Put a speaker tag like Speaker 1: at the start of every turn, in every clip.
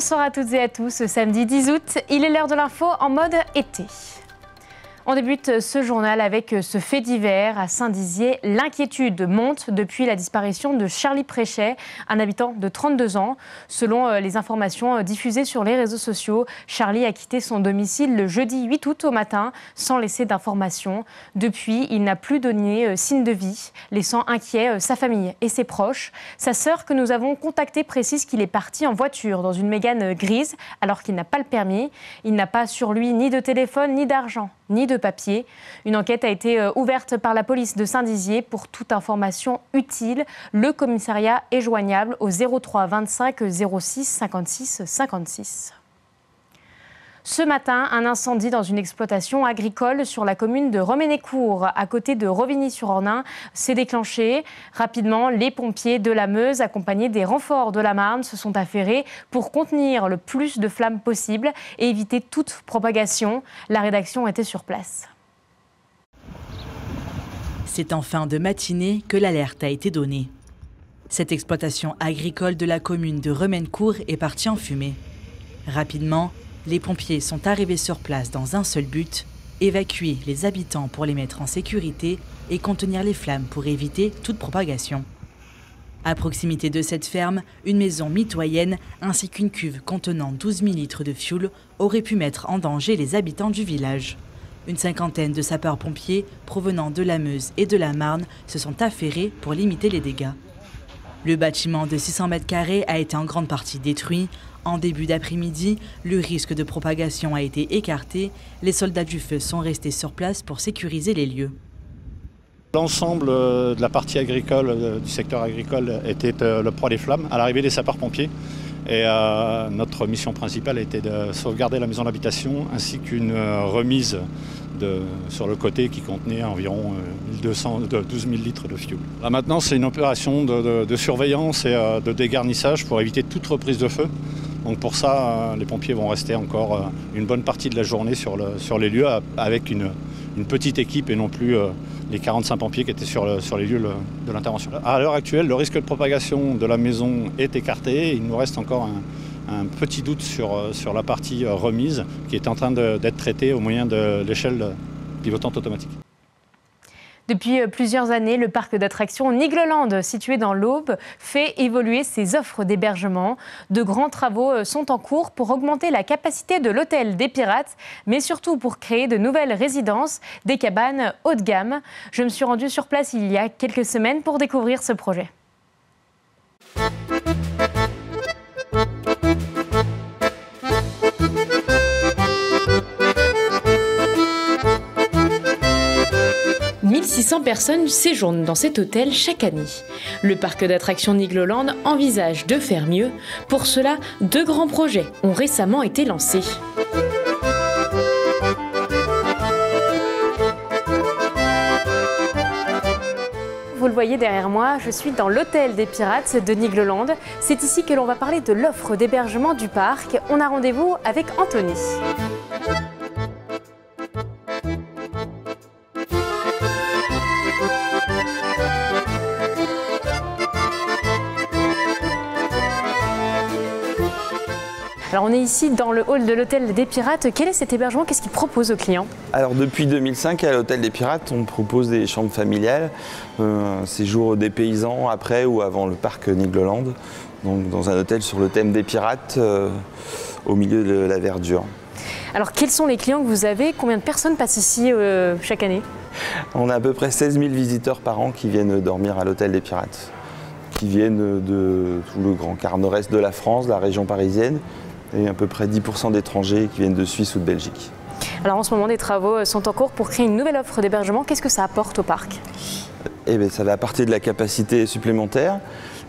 Speaker 1: Bonsoir à toutes et à tous, ce samedi 10 août, il est l'heure de l'info en mode été. On débute ce journal avec ce fait divers à Saint-Dizier. L'inquiétude monte depuis la disparition de Charlie Préchet, un habitant de 32 ans. Selon les informations diffusées sur les réseaux sociaux, Charlie a quitté son domicile le jeudi 8 août au matin sans laisser d'informations. Depuis, il n'a plus donné signe de vie, laissant inquiet sa famille et ses proches. Sa sœur que nous avons contactée précise qu'il est parti en voiture dans une Mégane grise alors qu'il n'a pas le permis. Il n'a pas sur lui ni de téléphone, ni d'argent, ni de papier. Une enquête a été ouverte par la police de Saint-Dizier. Pour toute information utile, le commissariat est joignable au 03 25 06 56 56. Ce matin, un incendie dans une exploitation agricole sur la commune de Roménécourt, à côté de Rovigny-sur-Ornain, s'est déclenché. Rapidement, les pompiers de la Meuse, accompagnés des renforts de la Marne, se sont affairés pour contenir le plus de flammes possible et éviter toute propagation. La rédaction était sur place.
Speaker 2: C'est en fin de matinée que l'alerte a été donnée. Cette exploitation agricole de la commune de Roménécourt est partie en fumée. Rapidement, les pompiers sont arrivés sur place dans un seul but, évacuer les habitants pour les mettre en sécurité et contenir les flammes pour éviter toute propagation. À proximité de cette ferme, une maison mitoyenne ainsi qu'une cuve contenant 12 000 litres de fioul auraient pu mettre en danger les habitants du village. Une cinquantaine de sapeurs-pompiers provenant de la Meuse et de la Marne se sont affairés pour limiter les dégâts. Le bâtiment de 600 mètres carrés a été en grande partie détruit. En début d'après-midi, le risque de propagation a été écarté. Les soldats du feu sont restés sur place pour sécuriser les lieux.
Speaker 3: L'ensemble de la partie agricole, du secteur agricole, était le proie des flammes à l'arrivée des sapeurs-pompiers. Et notre mission principale était de sauvegarder la maison d'habitation ainsi qu'une remise sur le côté qui contenait environ 12 000 litres de fioul. Là maintenant, c'est une opération de surveillance et de dégarnissage pour éviter toute reprise de feu. Donc pour ça, les pompiers vont rester encore une bonne partie de la journée sur les lieux avec une petite équipe et non plus les 45 pompiers qui étaient sur les lieux de l'intervention. À l'heure actuelle, le risque de propagation de la maison est écarté. Il nous reste encore un petit doute sur la partie remise qui est en train d'être traitée au moyen de l'échelle pivotante automatique.
Speaker 1: Depuis plusieurs années, le parc d'attractions Nigloland, situé dans l'Aube, fait évoluer ses offres d'hébergement. De grands travaux sont en cours pour augmenter la capacité de l'hôtel des Pirates, mais surtout pour créer de nouvelles résidences, des cabanes haut de gamme. Je me suis rendue sur place il y a quelques semaines pour découvrir ce projet. 1600 personnes séjournent dans cet hôtel chaque année. Le parc d'attractions Nigloland envisage de faire mieux. Pour cela, 2 grands projets ont récemment été lancés. Vous le voyez derrière moi, je suis dans l'hôtel des Pirates de Nigloland. C'est ici que l'on va parler de l'offre d'hébergement du parc. On a rendez-vous avec Anthony. Alors on est ici dans le hall de l'hôtel des Pirates. Quel est cet hébergement? Qu'est-ce qu'il propose aux clients?
Speaker 4: Alors depuis 2005 à l'hôtel des Pirates, on propose des chambres familiales, un séjour des paysans après ou avant le parc Nigloland, donc dans un hôtel sur le thème des pirates au milieu de la verdure.
Speaker 1: Alors quels sont les clients que vous avez? Combien de personnes passent ici chaque année?
Speaker 4: On a à peu près 16 000 visiteurs par an qui viennent dormir à l'hôtel des Pirates, qui viennent de tout le grand quart nord-est de la France, de la région parisienne, et à peu près 10% d'étrangers qui viennent de Suisse ou de Belgique.
Speaker 1: Alors en ce moment, des travaux sont en cours pour créer une nouvelle offre d'hébergement. Qu'est-ce que ça apporte au parc?
Speaker 4: Eh bien, ça va apporter de la capacité supplémentaire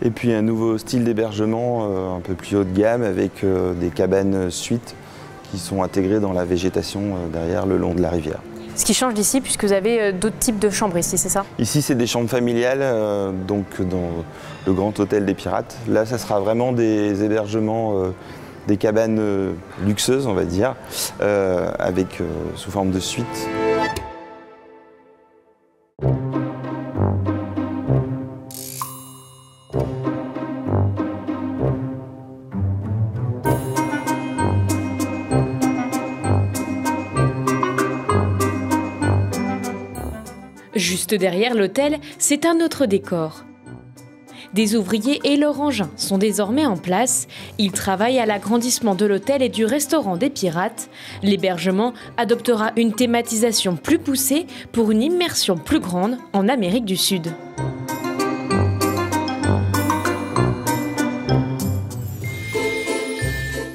Speaker 4: et puis un nouveau style d'hébergement un peu plus haut de gamme avec des cabanes suites qui sont intégrées dans la végétation derrière le long de la rivière.
Speaker 1: Ce qui change d'ici, puisque vous avez d'autres types de chambres ici, c'est ça? Ici,
Speaker 4: c'est des chambres familiales, donc dans le grand hôtel des Pirates. Là, ça sera vraiment des hébergements, des cabanes luxueuses, on va dire, avec sous forme de suite.
Speaker 5: Juste derrière l'hôtel, c'est un autre décor. Des ouvriers et leurs engins sont désormais en place. Ils travaillent à l'agrandissement de l'hôtel et du restaurant des Pirates. L'hébergement adoptera une thématisation plus poussée pour une immersion plus grande en Amérique du Sud.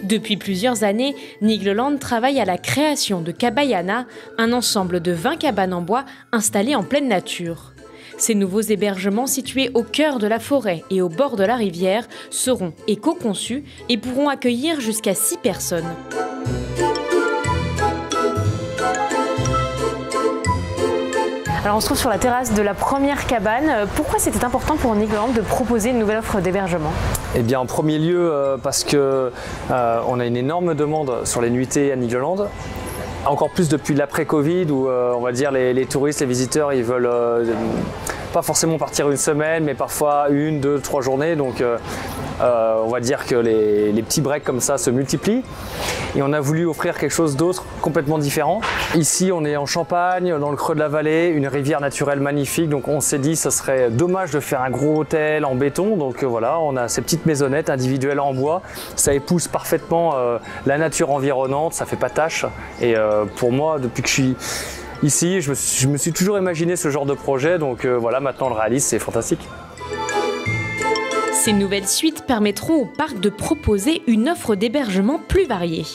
Speaker 5: Depuis plusieurs années, Nigloland travaille à la création de Kabayana, un ensemble de 20 cabanes en bois installées en pleine nature. Ces nouveaux hébergements situés au cœur de la forêt et au bord de la rivière seront éco-conçus et pourront accueillir jusqu'à 6 personnes.
Speaker 1: Alors on se trouve sur la terrasse de la première cabane. Pourquoi c'était important pour Nigloland de proposer une nouvelle offre d'hébergement?
Speaker 6: Eh bien en premier lieu parce que on a une énorme demande sur les nuitées à Nigloland. Encore plus depuis l'après-Covid où on va dire les touristes, les visiteurs, ils veulent pas forcément partir une semaine mais parfois 1, 2, 3 journées. Donc on va dire que les petits breaks comme ça se multiplient. Et on a voulu offrir quelque chose d'autre, complètement différent. Ici, on est en Champagne, dans le creux de la vallée, une rivière naturelle magnifique. Donc on s'est dit que ce serait dommage de faire un gros hôtel en béton. Donc voilà, on a ces petites maisonnettes individuelles en bois. Ça épouse parfaitement la nature environnante, ça fait pas tâche. Et pour moi, depuis que je suis ici, je me suis toujours imaginé ce genre de projet. Donc voilà, maintenant on le réalise, c'est fantastique.
Speaker 5: Ces nouvelles suites permettront au parc de proposer une offre d'hébergement plus variée.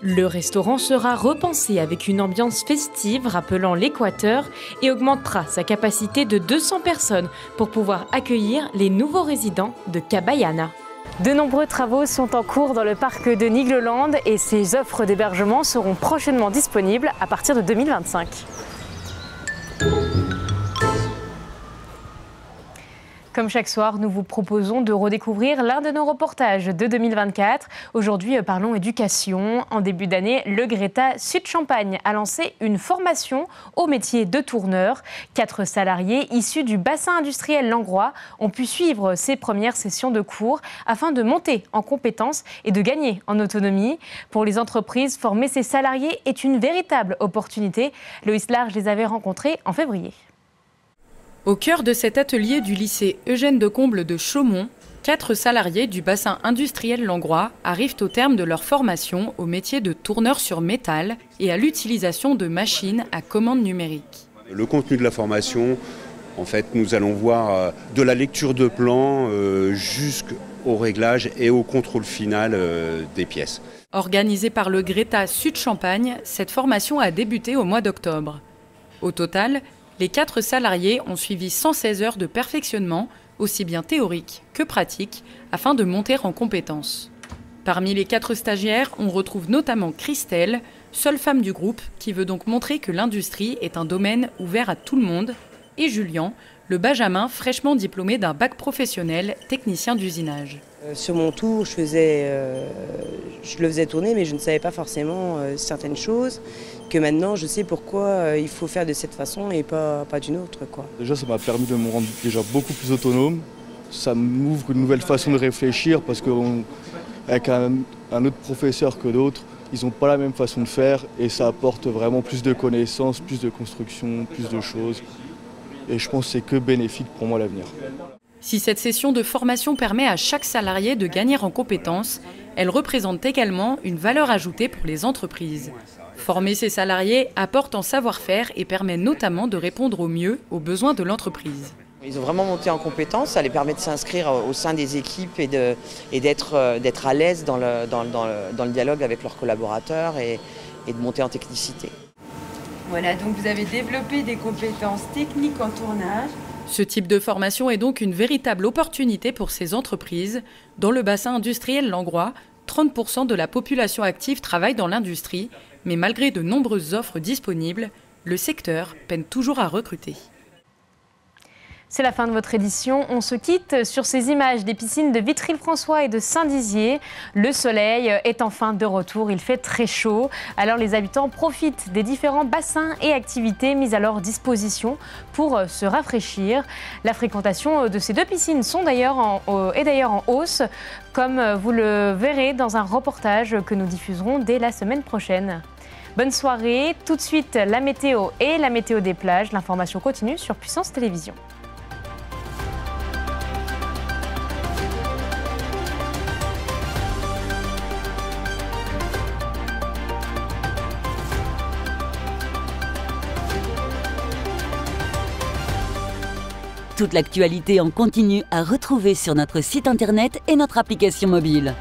Speaker 5: Le restaurant sera repensé avec une ambiance festive rappelant l'Équateur et augmentera sa capacité de 200 personnes pour pouvoir accueillir les nouveaux résidents de Kabayana.
Speaker 1: De nombreux travaux sont en cours dans le parc de Nigloland et ces offres d'hébergement seront prochainement disponibles à partir de 2025. Comme chaque soir, nous vous proposons de redécouvrir l'un de nos reportages de 2024. Aujourd'hui, parlons éducation. En début d'année, le Greta Sud-Champagne a lancé une formation au métier de tourneur. 4 salariés issus du bassin industriel langrois ont pu suivre ces premières sessions de cours afin de monter en compétences et de gagner en autonomie. Pour les entreprises, former ces salariés est une véritable opportunité. Loïs Large les avait rencontrés en février.
Speaker 7: Au cœur de cet atelier du lycée Eugène Decomble de Chaumont, 4 salariés du bassin industriel langrois arrivent au terme de leur formation au métier de tourneur sur métal et à l'utilisation de machines à commande numérique.
Speaker 8: Le contenu de la formation, en fait, nous allons voir de la lecture de plans jusqu'au réglage et au contrôle final des pièces.
Speaker 7: Organisée par le Greta Sud-Champagne, cette formation a débuté au mois d'octobre. Au total, les 4 salariés ont suivi 116 heures de perfectionnement, aussi bien théorique que pratique, afin de monter en compétences. Parmi les 4 stagiaires, on retrouve notamment Christelle, seule femme du groupe, qui veut donc montrer que l'industrie est un domaine ouvert à tout le monde, et Julien, le benjamin fraîchement diplômé d'un bac professionnel technicien d'usinage.
Speaker 9: Sur mon tour, je le faisais tourner, mais je ne savais pas forcément certaines choses, que maintenant je sais pourquoi il faut faire de cette façon et pas d'une autre, quoi.
Speaker 10: Déjà, ça m'a permis de me rendre déjà beaucoup plus autonome. Ça m'ouvre une nouvelle façon de réfléchir parce qu'avec un autre professeur que d'autres, ils n'ont pas la même façon de faire et ça apporte vraiment plus de connaissances, plus de construction, plus de choses. Et je pense que c'est que bénéfique pour moi à l'avenir.
Speaker 7: Si cette session de formation permet à chaque salarié de gagner en compétences, elle représente également une valeur ajoutée pour les entreprises. Former ces salariés apporte en savoir-faire et permet notamment de répondre au mieux aux besoins de l'entreprise.
Speaker 9: Ils ont vraiment monté en compétences, ça les permet de s'inscrire au sein des équipes et d'être à l'aise dans le dialogue avec leurs collaborateurs et de monter en technicité.
Speaker 11: Voilà, donc vous avez développé des compétences techniques en tournage.
Speaker 7: Ce type de formation est donc une véritable opportunité pour ces entreprises. Dans le bassin industriel langrois, 30% de la population active travaille dans l'industrie, mais malgré de nombreuses offres disponibles, le secteur peine toujours à recruter.
Speaker 1: C'est la fin de votre édition. On se quitte sur ces images des piscines de Vitry-le-François et de Saint-Dizier. Le soleil est enfin de retour. Il fait très chaud. Alors les habitants profitent des différents bassins et activités mis à leur disposition pour se rafraîchir. La fréquentation de ces deux piscines est d'ailleurs en hausse, comme vous le verrez dans un reportage que nous diffuserons dès la semaine prochaine. Bonne soirée. Tout de suite, la météo et la météo des plages. L'information continue sur Puissance Télévision.
Speaker 12: Toute l'actualité en continu à retrouver sur notre site internet et notre application mobile.